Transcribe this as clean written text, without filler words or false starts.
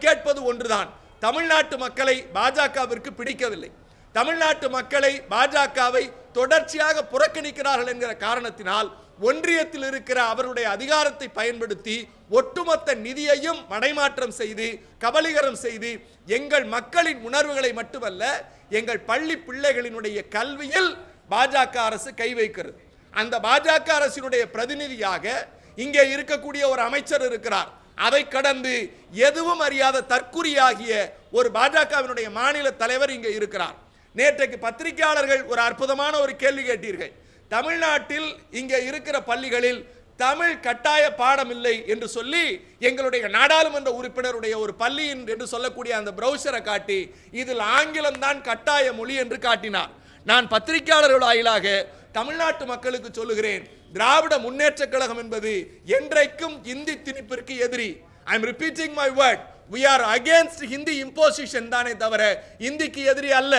கேட்பது ஒன்றுதான். தமிழ்நாட்டு மக்களை பாஜகவிற்கு பிடிக்கவில்லை. தமிழ்நாட்டு மக்களை பாஜகவை தொடர்ச்சியாக புறக்கணிக்கிறார்கள் என்கிற காரணத்தினால் ஒன்றியத்தில் இருக்கிற அவருடைய அதிகாரத்தை பயன்படுத்தி ஒட்டுமொத்த நிதியையும் மடைமாற்றம் செய்து கபலீகரம் செய்து எங்கள் மக்களின் உணர்வுகளை மட்டுமல்ல எங்கள் பள்ளி பிள்ளைகளினுடைய கல்வியில் பாஜக அரசு கை வைக்கிறது. அந்த பாஜக அரசினுடைய பிரதிநிதியாக இங்கே இருக்கக்கூடிய ஒரு அமைச்சர் இருக்கிறார். அதை கடந்து எதுவும் அறியாத தற்குறியாகிய ஒரு பாஜகவினுடைய மாநில தலைவர் இங்கே இருக்கிறார். நேற்றைக்கு பத்திரிகையாளர்கள் ஒரு அற்புதமான ஒரு கேள்வி கேட்டீர்கள். தமிழ்நாட்டில் இங்கே இருக்கிற பள்ளிகளில் தமிழ் கட்டாய பாடம் இல்லை என்று சொல்லி எங்களுடைய நாடாளுமன்ற உறுப்பினருடைய ஒரு பள்ளியின் என்று சொல்லக்கூடிய அந்த பிரவுசரை காட்டி இதில் ஆங்கிலம் தான் கட்டாய மொழி என்று காட்டினார். நான் பத்திரிகையாளர்கள் வாயிலாக தமிழ்நாட்டு மக்களுக்கு சொல்லுகிறேன், திராவிட முன்னேற்ற கழகம் என்பது என்றைக்கும் இந்தி திணிப்பிற்கு எதிரி. I am repeating my word. We are against Hindi imposition தானே தவிர இந்திக்கு எதிரி அல்ல.